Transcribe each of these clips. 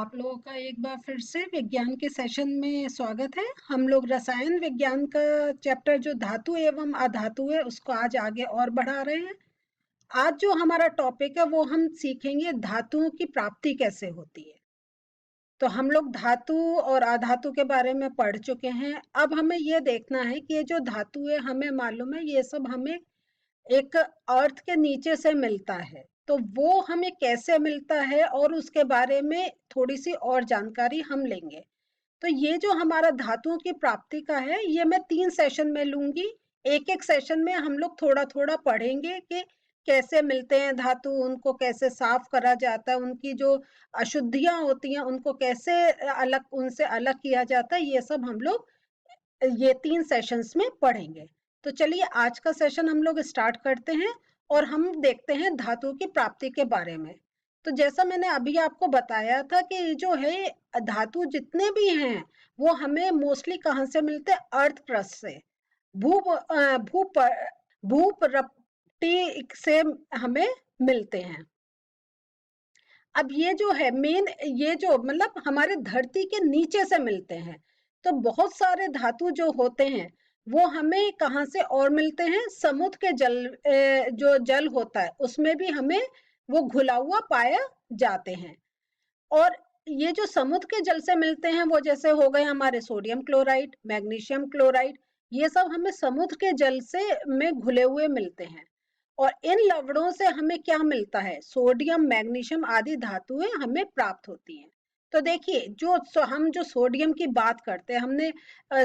आप लोगों का एक बार फिर से विज्ञान के सेशन में स्वागत है। हम लोग रसायन विज्ञान का चैप्टर जो धातु एवं अधातु है उसको आज आगे और बढ़ा रहे हैं। आज जो हमारा टॉपिक है वो हम सीखेंगे धातुओं की प्राप्ति कैसे होती है। तो हम लोग धातु और अधातु के बारे में पढ़ चुके हैं। अब हमें ये देखना है कि ये जो धातु है हमें मालूम है ये सब हमें एक अर्थ के नीचे से मिलता है, तो वो हमें कैसे मिलता है और उसके बारे में थोड़ी सी और जानकारी हम लेंगे। तो ये जो हमारा धातुओं की प्राप्ति का है ये मैं 3 सेशन में लूंगी। एक एक सेशन में हम लोग थोड़ा थोड़ा पढ़ेंगे कि कैसे मिलते हैं धातु, उनको कैसे साफ करा जाता है, उनकी जो अशुद्धियां होती हैं उनको कैसे अलग उनसे अलग किया जाता है, ये सब हम लोग ये 3 सेशंस में पढ़ेंगे। तो चलिए आज का सेशन हम लोग स्टार्ट करते हैं और हम देखते हैं धातु की प्राप्ति के बारे में। तो जैसा मैंने अभी आपको बताया था कि जो है धातु जितने भी हैं वो हमें मोस्टली कहाँ से मिलते हैं? अर्थ क्रस्ट से, भू भू भूपरपटी से हमें मिलते हैं। अब ये जो है मेन, ये जो मतलब हमारे धरती के नीचे से मिलते हैं। तो बहुत सारे धातु जो होते हैं वो हमें कहाँ से और मिलते हैं? समुद्र के जल, जो जल होता है उसमें भी हमें वो घुला हुआ पाया जाते हैं। और ये जो समुद्र के जल से मिलते हैं वो जैसे हो गए हमारे सोडियम क्लोराइड, मैग्नीशियम क्लोराइड, ये सब हमें समुद्र के जल से में घुले हुए मिलते हैं। और इन लवणों से हमें क्या मिलता है? सोडियम, मैग्नीशियम आदि धातुएं हमें प्राप्त होती हैं। तो देखिए हम जो सोडियम की बात करते हैं, हमने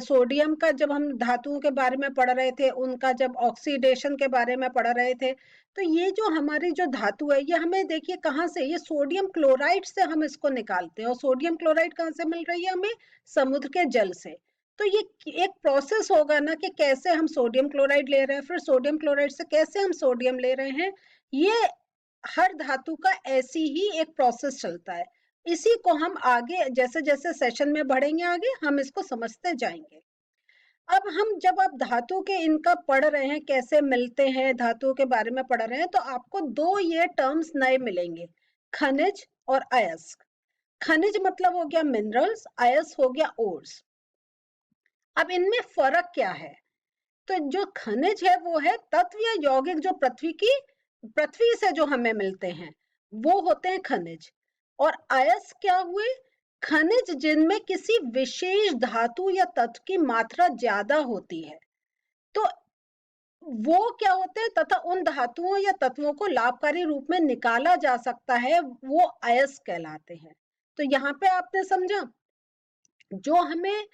सोडियम का जब हम धातुओं के बारे में पढ़ रहे थे, उनका जब ऑक्सीडेशन के बारे में पढ़ रहे थे, तो ये जो हमारी जो धातु है ये हमें देखिए कहाँ से, ये सोडियम क्लोराइड से हम इसको निकालते हैं। और सोडियम क्लोराइड कहाँ से मिल रही है हमें? समुद्र के जल से। तो ये एक प्रोसेस होगा ना कि कैसे हम सोडियम क्लोराइड ले रहे हैं, फिर सोडियम क्लोराइड से कैसे हम सोडियम ले रहे हैं। ये हर धातु का ऐसी ही एक प्रोसेस चलता है। इसी को हम आगे जैसे जैसे सेशन में बढ़ेंगे आगे हम इसको समझते जाएंगे। अब हम जब आप धातु के इनका पढ़ रहे हैं, कैसे मिलते हैं धातुओं के बारे में पढ़ रहे हैं, तो आपको दो ये टर्म्स नए मिलेंगे, खनिज और अयस्क। खनिज मतलब हो गया मिनरल्स, अयस्क हो गया ओर्स। अब इनमें फर्क क्या है? तो जो खनिज है वो है तत्व या यौगिक जो पृथ्वी से जो हमें मिलते हैं वो होते हैं खनिज। और अयस्क क्या हुए? खनिज जिनमें किसी विशेष धातु या तत्व की मात्रा ज्यादा होती है। तो वो क्या होते हैं? तथा उन धातुओं या तत्वों को लाभकारी रूप में निकाला जा सकता है, वो अयस्क कहलाते हैं। तो यहाँ पे आपने समझा, जो हमें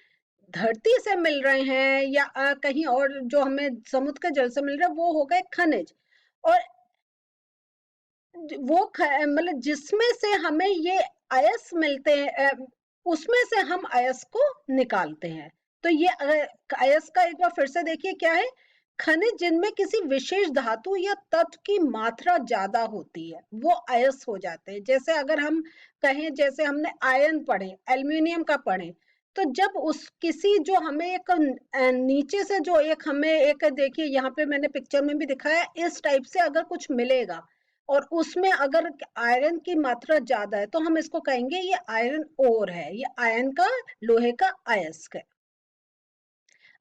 धरती से मिल रहे हैं या कहीं और जो हमें समुद्र के जल से मिल रहे हैं वो हो गए खनिज। और वो मतलब जिसमें से हमें ये अयस्क मिलते हैं, उसमें से हम अयस्क को निकालते हैं। तो ये अयस्क का एक बार फिर से देखिए क्या है? खनिज जिनमें किसी विशेष धातु या तत्व की मात्रा ज्यादा होती है वो अयस्क हो जाते हैं। जैसे अगर हम कहें, जैसे हमने आयरन पढ़े, एल्युमिनियम का पढ़े, तो जब उस किसी जो हमें एक नीचे से जो एक हमें एक, देखिए यहाँ पे मैंने पिक्चर में भी दिखाया, इस टाइप से अगर कुछ मिलेगा और उसमें अगर आयरन की मात्रा ज्यादा है तो हम इसको कहेंगे ये आयरन ओर है, ये आयरन का, लोहे का अयस्क है।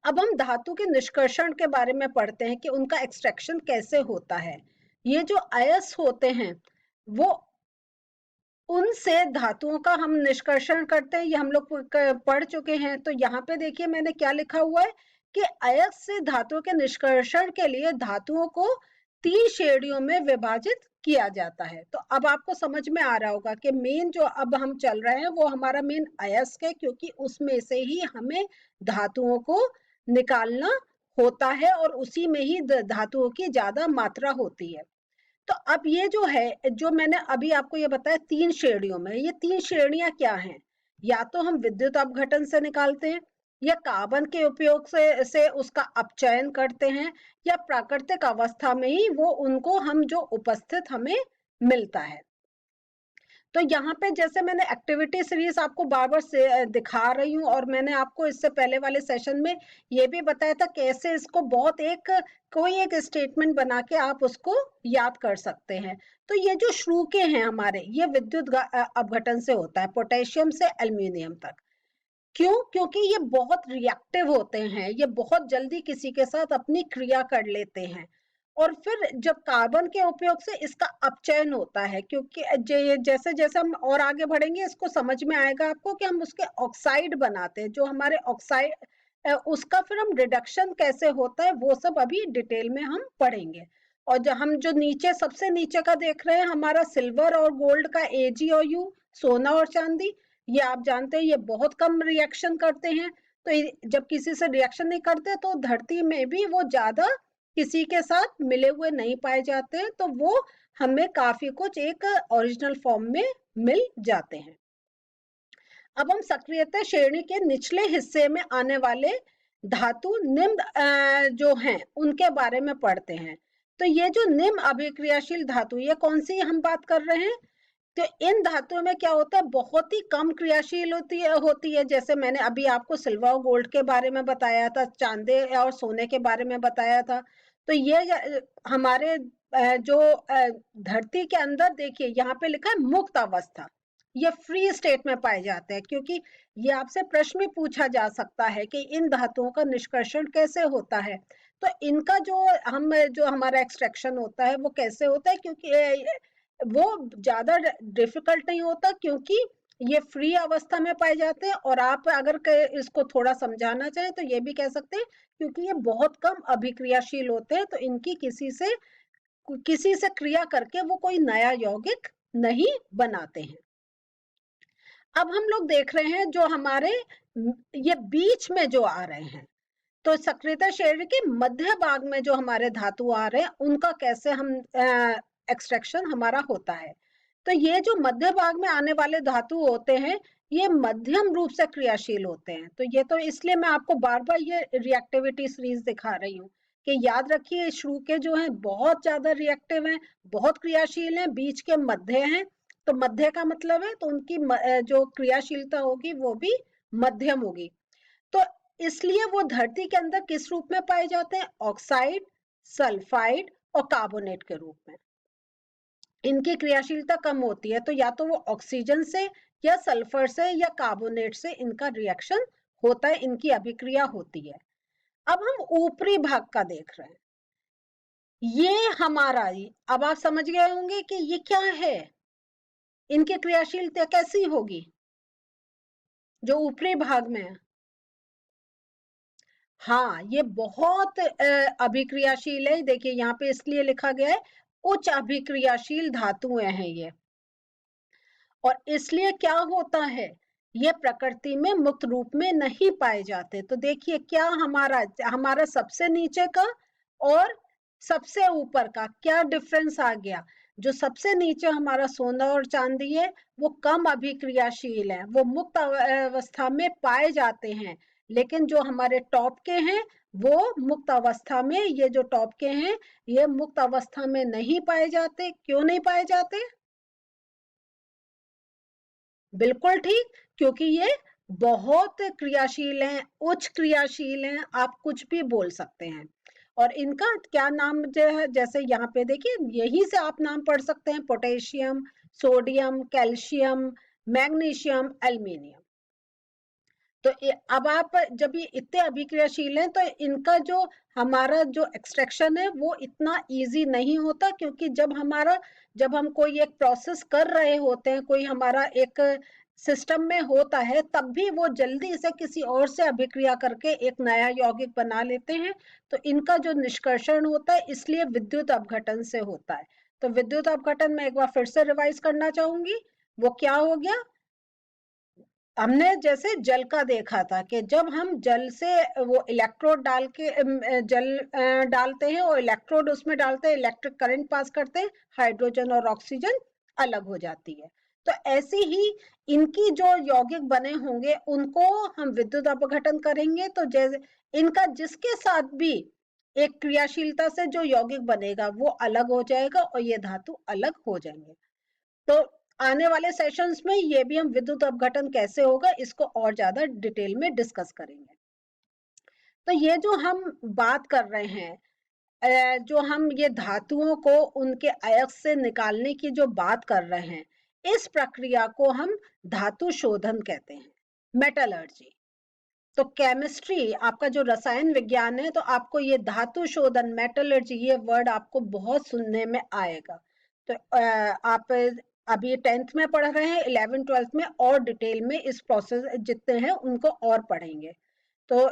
अब हम धातु के निष्कर्षण के बारे में पढ़ते हैं कि उनका एक्सट्रैक्शन कैसे होता है। ये जो अयस्क होते हैं वो, उनसे धातुओं का हम निष्कर्षण करते हैं, ये हम लोग पढ़ चुके हैं। तो यहाँ पे देखिए मैंने क्या लिखा हुआ है कि अयस्क से धातुओं के निष्कर्षण के लिए धातुओं को 3 श्रेणियों में विभाजित किया जाता है। तो अब आपको समझ में आ रहा होगा कि मेन जो अब हम चल रहे हैं वो हमारा मेन अयस्क है, क्योंकि उसमें से ही हमें धातुओं को निकालना होता है और उसी में ही धातुओं की ज्यादा मात्रा होती है। तो अब ये जो है, जो मैंने अभी आपको ये बताया 3 श्रेणियों में, ये 3 श्रेणियां क्या हैं? या तो हम विद्युत अपघटन से निकालते हैं, या कार्बन के उपयोग से उसका अपचयन करते हैं, या प्राकृतिक अवस्था में ही वो उनको हम जो उपस्थित हमें मिलता है। तो यहाँ पे जैसे मैंने एक्टिविटी सीरीज आपको बार बार से दिखा रही हूँ, और मैंने आपको इससे पहले वाले सेशन में ये भी बताया था कैसे इसको बहुत कोई एक स्टेटमेंट बना के आप उसको याद कर सकते हैं। तो ये जो श्रूके हैं हमारे, ये विद्युत अपघटन से होता है, पोटेशियम से एल्यूमिनियम तक। क्यों? क्योंकि ये बहुत रिएक्टिव होते हैं, ये बहुत जल्दी किसी के साथ अपनी क्रिया कर लेते हैं, और फिर जब कार्बन के उपयोग से इसका अपचयन होता है, क्योंकि जैसे जैसे हम और आगे बढ़ेंगे इसको समझ में आएगा आपको कि हम उसके ऑक्साइड बनाते हैं, जो हमारे ऑक्साइड उसका फिर हम रिडक्शन कैसे होता है वो सब अभी डिटेल में हम पढ़ेंगे। और जो नीचे सबसे नीचे का देख रहे हैं हमारा सिल्वर और गोल्ड का Ag और U, सोना और चांदी, ये आप जानते हैं ये बहुत कम रिएक्शन करते हैं। तो जब किसी से रिएक्शन नहीं करते तो धरती में भी वो ज्यादा किसी के साथ मिले हुए नहीं पाए जाते हैं, तो वो हमें काफी कुछ एक ओरिजिनल फॉर्म में मिल जाते हैं। अब हम सक्रियता श्रेणी के निचले हिस्से में आने वाले धातु निम्न जो हैं उनके बारे में पढ़ते हैं। तो ये जो निम्न अभिक्रियाशील धातु, ये कौन सी हम बात कर रहे हैं? तो इन धातुओं में क्या होता है, बहुत ही कम क्रियाशील होती है। जैसे मैंने अभी आपको सिल्वर और गोल्ड के बारे में बताया था, चांदी और सोने के बारे में बताया था। तो ये हमारे जो धरती के अंदर देखिए यहाँ पे लिखा है मुक्त अवस्था, ये फ्री स्टेट में पाए जाते हैं, क्योंकि ये आपसे प्रश्न भी पूछा जा सकता है कि इन धातुओं का निष्कर्षण कैसे होता है। तो इनका जो हमारा एक्सट्रैक्शन होता है वो कैसे होता है, क्योंकि वो ज्यादा डिफिकल्ट नहीं होता, क्योंकि ये फ्री अवस्था में पाए जाते हैं। और आप अगर इसको थोड़ा समझाना चाहें तो ये भी कह सकते हैं क्योंकि ये बहुत कम अभिक्रियाशील होते हैं, तो इनकी किसी से क्रिया करके वो कोई नया यौगिक नहीं बनाते हैं। अब हम लोग देख रहे हैं जो हमारे ये बीच में जो आ रहे हैं, तो सक्रियता श्रेणी के मध्य भाग में जो हमारे धातु आ रहे हैं उनका कैसे हम एक्सट्रैक्शन हमारा होता है। तो ये जो मध्य भाग में आने वाले धातु होते हैं ये मध्यम रूप से क्रियाशील होते हैं। तो ये तो इसलिए मैं आपको बार बार ये रिएक्टिविटी सीरीज दिखा रही हूँ कि याद रखिए श्रूके जो है बहुत ज्यादा रिएक्टिव हैं, बहुत क्रियाशील हैं, बीच के मध्य हैं। तो मध्य का मतलब है तो उनकी जो क्रियाशीलता होगी वो भी मध्यम होगी। तो इसलिए वो धरती के अंदर किस रूप में पाए जाते हैं? ऑक्साइड, सल्फाइड और कार्बोनेट के रूप में। इनकी क्रियाशीलता कम होती है, तो या तो वो ऑक्सीजन से या सल्फर से या कार्बोनेट से इनका रिएक्शन होता है, इनकी अभिक्रिया होती है। अब हम ऊपरी भाग का देख रहे हैं, ये हमारा, अब आप समझ गए होंगे कि ये क्या है, इनकी क्रियाशीलता कैसी होगी जो ऊपरी भाग में है। हाँ, ये बहुत अभिक्रियाशील है। देखिए यहाँ पे इसलिए लिखा गया है उच्च अभिक्रियाशील धातुएं हैं ये, और इसलिए क्या होता है ये प्रकृति में मुक्त रूप में नहीं पाए जाते। तो देखिए क्या हमारा सबसे नीचे का और सबसे ऊपर का क्या डिफरेंस आ गया। जो सबसे नीचे हमारा सोना और चांदी है वो कम अभिक्रियाशील है, वो मुक्त अवस्था में पाए जाते हैं। लेकिन जो हमारे टॉप के हैं वो मुक्त अवस्था में, ये जो टॉप के हैं ये मुक्त अवस्था में नहीं पाए जाते। क्यों नहीं पाए जाते? बिल्कुल ठीक, क्योंकि ये बहुत क्रियाशील हैं, उच्च क्रियाशील हैं, आप कुछ भी बोल सकते हैं। और इनका क्या नाम जो है, जैसे यहाँ पे देखिए यही से आप नाम पढ़ सकते हैं, potassium, sodium, calcium, magnesium, aluminium. तो अब आप जब ये इतने अभिक्रियाशील हैं तो इनका जो हमारा जो एक्सट्रैक्शन है वो इतना इजी नहीं होता, क्योंकि जब हम कोई एक प्रोसेस कर रहे होते हैं, कोई हमारा एक सिस्टम में होता है, तब भी वो जल्दी से किसी और से अभिक्रिया करके एक नया यौगिक बना लेते हैं। तो इनका जो निष्कर्षण होता है इसलिए विद्युत अपघटन से होता है। तो विद्युत अपघटन में एक बार फिर से रिवाइज करना चाहूंगी, वो क्या हो गया। हमने जैसे जल का देखा था कि जब हम जल से वो इलेक्ट्रोड डाल के जल डालते हैं और इलेक्ट्रोड उसमें डालते हैं, इलेक्ट्रिक करंट पास करते हैं, हाइड्रोजन और ऑक्सीजन अलग हो जाती है। तो ऐसे ही इनकी जो यौगिक बने होंगे उनको हम विद्युत अपघटन करेंगे, तो जैसे इनका जिसके साथ भी एक क्रियाशीलता से जो यौगिक बनेगा वो अलग हो जाएगा और ये धातु अलग हो जाएंगे। तो आने वाले सेशंस में ये भी हम विद्युत अपघटन कैसे होगा इसको और ज्यादा डिटेल में डिस्कस करेंगे। तो ये जो हम बात कर रहे हैं, जो हम ये धातुओं को उनके अयस्क से निकालने की जो बात कर रहे हैं, इस प्रक्रिया को हम धातु शोधन कहते हैं, मेटलर्जी। तो केमिस्ट्री आपका जो रसायन विज्ञान है, तो आपको ये धातु शोधन मेटलर्जी ये वर्ड आपको बहुत सुनने में आएगा। तो आप अभी 10th में पढ़ रहे हैं, 11th 12th में और डिटेल में इस प्रोसेस जितने हैं उनको और पढ़ेंगे। तो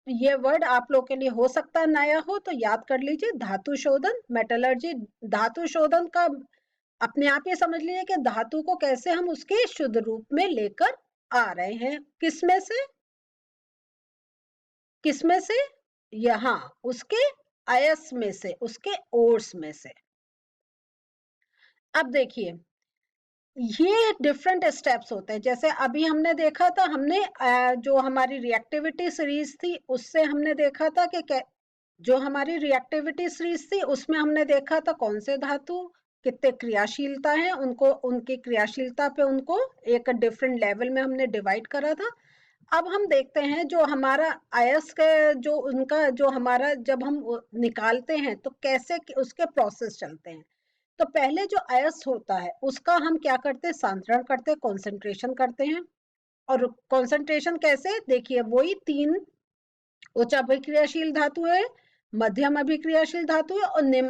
ये वर्ड आप लोग के लिए हो सकता है नया हो, तो याद कर लीजिए धातु शोधन मेटलर्जी। धातु शोधन का अपने आप ये समझ लीजिए कि धातु को कैसे हम उसके शुद्ध रूप में लेकर आ रहे हैं, किसमें से, किसमें से, यहाँ उसके अयस्क में से, उसके ओर्स में से। अब देखिए ये डिफरेंट स्टेप्स होते हैं। जैसे अभी हमने देखा था, हमने जो हमारी रिएक्टिविटी सीरीज थी उससे हमने देखा था कि जो हमारी रिएक्टिविटी सीरीज थी उसमें हमने देखा था कौन से धातु कितने क्रियाशीलता है, उनको उनकी क्रियाशीलता पे उनको एक डिफरेंट लेवल में हमने डिवाइड करा था। अब हम देखते हैं जो हमारा अयस्क जो उनका जो हमारा जब हम निकालते हैं तो कैसे उसके प्रोसेस चलते हैं। तो पहले जो अयस्क होता है उसका हम क्या करते हैं, सांद्रण करते हैं, कॉन्सेंट्रेशन करते हैं। और कॉन्सेंट्रेशन कैसे, देखिए वही 3 उच्च अभिक्रियाशील धातु है, मध्यम अभिक्रियाशील धातु है और निम्न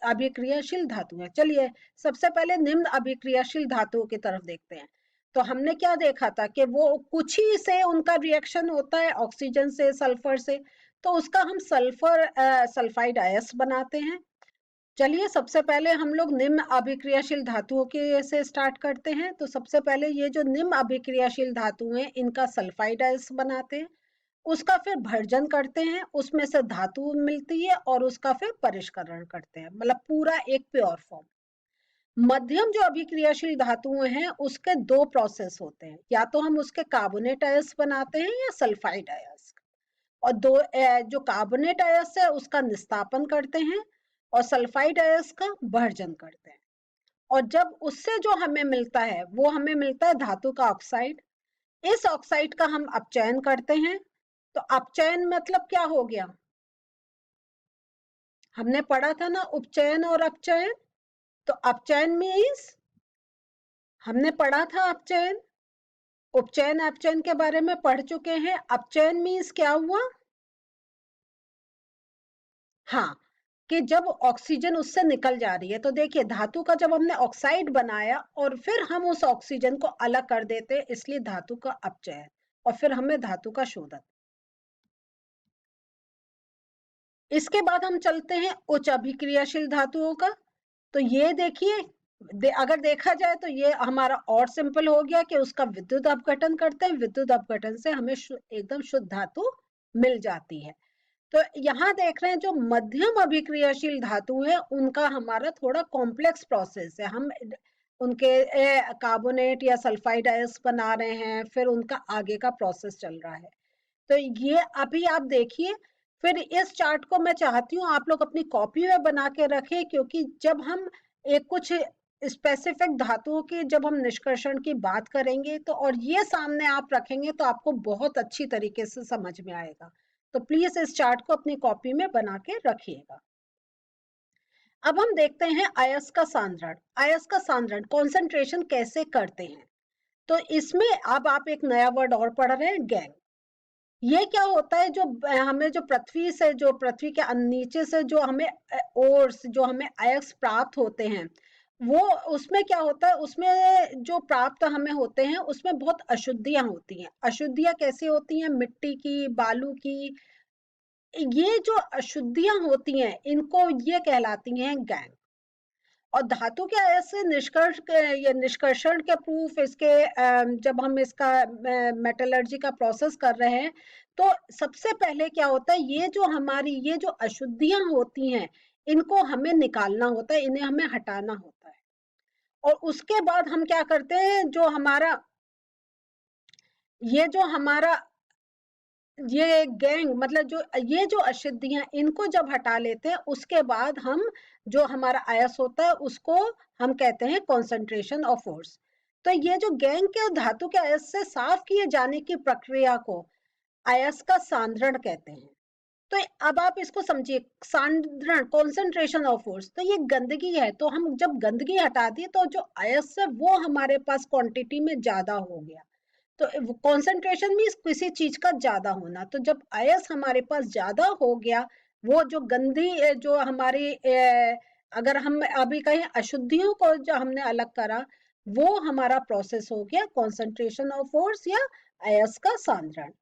अभिक्रियाशील धातु है। चलिए सबसे पहले निम्न अभिक्रियाशील धातुओं की तरफ देखते हैं। तो हमने क्या देखा था कि वो कुछ ही से उनका रिएक्शन होता है, ऑक्सीजन से, सल्फर से, तो उसका हम सल्फर सल्फाइड अयस्क बनाते हैं। चलिए सबसे पहले हम लोग निम्न अभिक्रियाशील धातुओं के से स्टार्ट करते हैं। तो सबसे पहले ये जो निम्न अभिक्रियाशील धातु हैं इनका सल्फाइड अयस्क बनाते हैं, उसका फिर भर्जन करते हैं, उसमें से धातु मिलती है और उसका फिर परिष्करण करते हैं, मतलब पूरा एक प्योर फॉर्म। मध्यम जो अभिक्रियाशील धातुएं हैं उसके 2 प्रोसेस होते हैं, या तो हम उसके कार्बोनेट अयस्क बनाते हैं या सल्फाइड अयस्क। और जो कार्बोनेट अयस्क है उसका निस्तापन करते हैं और सल्फाइड अयस्क का भर्जन करते हैं। और जब उससे जो हमें मिलता है वो हमें मिलता है धातु का ऑक्साइड। इस ऑक्साइड का हम अपचयन करते हैं। तो अपचयन मतलब क्या हो गया, हमने पढ़ा था ना उपचयन और अपचयन। तो अपचयन मीन्स हमने पढ़ा था अपचयन, उपचयन अपचयन के बारे में पढ़ चुके हैं। अपचयन मीन्स क्या हुआ, हाँ, कि जब ऑक्सीजन उससे निकल जा रही है। तो देखिए धातु का जब हमने ऑक्साइड बनाया और फिर हम उस ऑक्सीजन को अलग कर देते, इसलिए धातु का अपचयन, और फिर हमें धातु का शोधन। इसके बाद हम चलते हैं उच्च अभिक्रियाशील धातुओं का। तो ये देखिए अगर देखा जाए तो ये हमारा और सिंपल हो गया कि उसका विद्युत अपघटन करते हैं, विद्युत अपघटन से हमें एकदम शुद्ध धातु मिल जाती है। तो यहाँ देख रहे हैं जो मध्यम अभिक्रियाशील धातु है उनका हमारा थोड़ा कॉम्प्लेक्स प्रोसेस है। हम उनके कार्बोनेट या सल्फाइड अयस्क बना रहे हैं, फिर उनका आगे का प्रोसेस चल रहा है। तो ये अभी आप देखिए, फिर इस चार्ट को मैं चाहती हूँ आप लोग अपनी कॉपी में बना के रखें, क्योंकि जब हम एक कुछ स्पेसिफिक धातुओं की जब हम निष्कर्षण की बात करेंगे तो और ये सामने आप रखेंगे तो आपको बहुत अच्छी तरीके से समझ में आएगा। तो प्लीज इस चार्ट को अपनी कॉपी में बना के रखिएगा। अब हम देखते हैं अयस्क का सांद्रण। अयस्क का सांद्रण कॉन्सेंट्रेशन कैसे करते हैं। तो इसमें अब आप एक नया वर्ड और पढ़ रहे हैं, गैंग। ये क्या होता है, जो हमें जो पृथ्वी से, जो पृथ्वी के नीचे से जो हमें ओर्स, जो हमें अयस्क प्राप्त होते हैं, वो उसमें क्या होता है, उसमें जो प्राप्त हमें होते हैं उसमें बहुत अशुद्धियां होती हैं। अशुद्धियां कैसी होती हैं, मिट्टी की, बालू की। ये जो अशुद्धियां होती हैं इनको ये कहलाती हैं गैंग। और धातु के ऐसे निष्कर्षण के प्रूफ इसके जब हम इसका मेटलर्जी का प्रोसेस कर रहे हैं तो सबसे पहले क्या होता है, ये जो हमारी ये जो अशुद्धियां होती हैं इनको हमें निकालना होता है, इन्हें हमें हटाना होता है। और उसके बाद हम क्या करते हैं, जो हमारा ये जो हमारा ये गैंग मतलब जो ये जो अशुद्धियां इनको जब हटा लेते हैं उसके बाद हम जो हमारा अयस्क होता है उसको हम कहते हैं कॉन्सेंट्रेशन ऑफ फोर्स। तो ये जो गैंग के और धातु के अयस्क से साफ किए जाने की प्रक्रिया को अयस्क का सांद्रण कहते हैं। तो अब आप इसको समझिए, सांद्रण कॉन्सेंट्रेशन ऑफ फोर्स, तो ये गंदगी है, तो हम जब गंदगी हटा दी तो जो अयस्क है वो हमारे पास क्वांटिटी में ज्यादा हो गया। तो कॉन्सेंट्रेशन मीन्स किसी चीज का ज्यादा होना, तो जब अयस्क हमारे पास ज्यादा हो गया, वो जो गंदी जो हमारी अगर हम अभी कहें अशुद्धियों को जो हमने अलग करा, वो हमारा प्रोसेस हो गया कॉन्सेंट्रेशन ऑफ फोर्स या अयस्क का सांद्रण।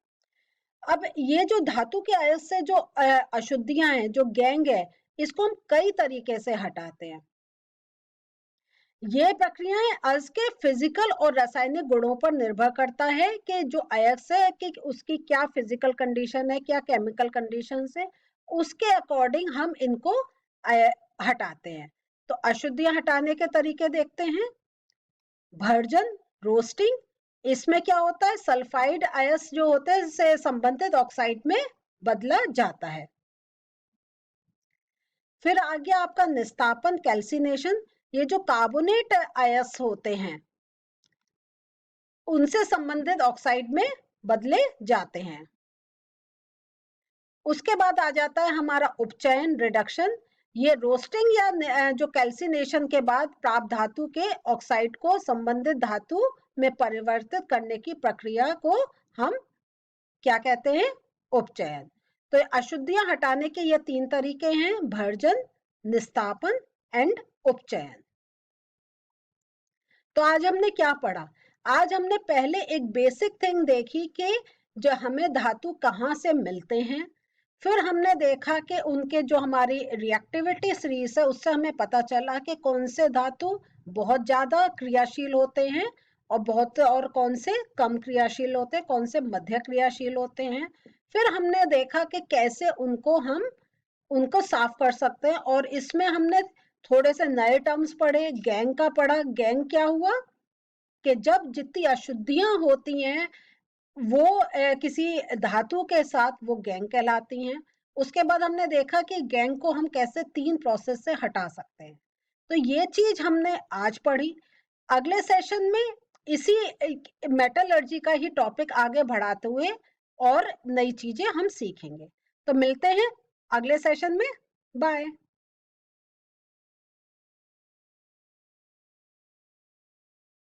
अब ये जो धातु के अयस्क से जो अशुद्धियां हैं, जो गैंग है, इसको हम कई तरीके से हटाते हैं। ये प्रक्रियाएं अयस्क के फिजिकल और रासायनिक गुणों पर निर्भर करता है कि जो अयस्क है कि उसकी क्या फिजिकल कंडीशन है, क्या केमिकल कंडीशन है, उसके अकॉर्डिंग हम इनको हटाते हैं। तो अशुद्धियां हटाने के तरीके देखते हैं। भर्जन, रोस्टिंग, इसमें क्या होता है, सल्फाइड अयस्क जो होते हैं से संबंधित ऑक्साइड में बदला जाता है। फिर आ गया आपका निस्तापन, कैल्सिनेशन, ये जो कार्बोनेट अयस्क होते हैं उनसे संबंधित ऑक्साइड में बदले जाते हैं। उसके बाद आ जाता है हमारा उपचयन, रिडक्शन, ये रोस्टिंग या जो कैल्सिनेशन के बाद प्राप्त धातु के ऑक्साइड को संबंधित धातु में परिवर्तित करने की प्रक्रिया को हम क्या कहते हैं, उपचयन। तो अशुद्धियां हटाने के ये 3 तरीके हैं, भर्जन, निस्तापन एंड उपचयन। तो आज हमने क्या पढ़ा, आज हमने पहले एक बेसिक थिंग देखी कि जो हमें धातु कहाँ से मिलते हैं, फिर हमने देखा कि उनके जो हमारी रिएक्टिविटी सीरीज है उससे हमें पता चला कि कौन से धातु बहुत ज्यादा क्रियाशील होते हैं और कौन से कम क्रियाशील होते हैं, कौन से मध्य क्रियाशील होते हैं। फिर हमने देखा कि कैसे उनको साफ कर सकते हैं, और इसमें हमने थोड़े से नए टर्म्स पढ़े, गैंग का पढ़ा। गैंग क्या हुआ कि जब जितनी अशुद्धियां होती हैं वो किसी धातु के साथ वो गैंग कहलाती हैं। उसके बाद हमने देखा कि गैंग को हम कैसे 3 प्रोसेस से हटा सकते हैं। तो ये चीज हमने आज पढ़ी। अगले सेशन में इसी मेटलर्जी का ही टॉपिक आगे बढ़ाते हुए और नई चीजें हम सीखेंगे। तो मिलते हैं अगले सेशन में। बाय।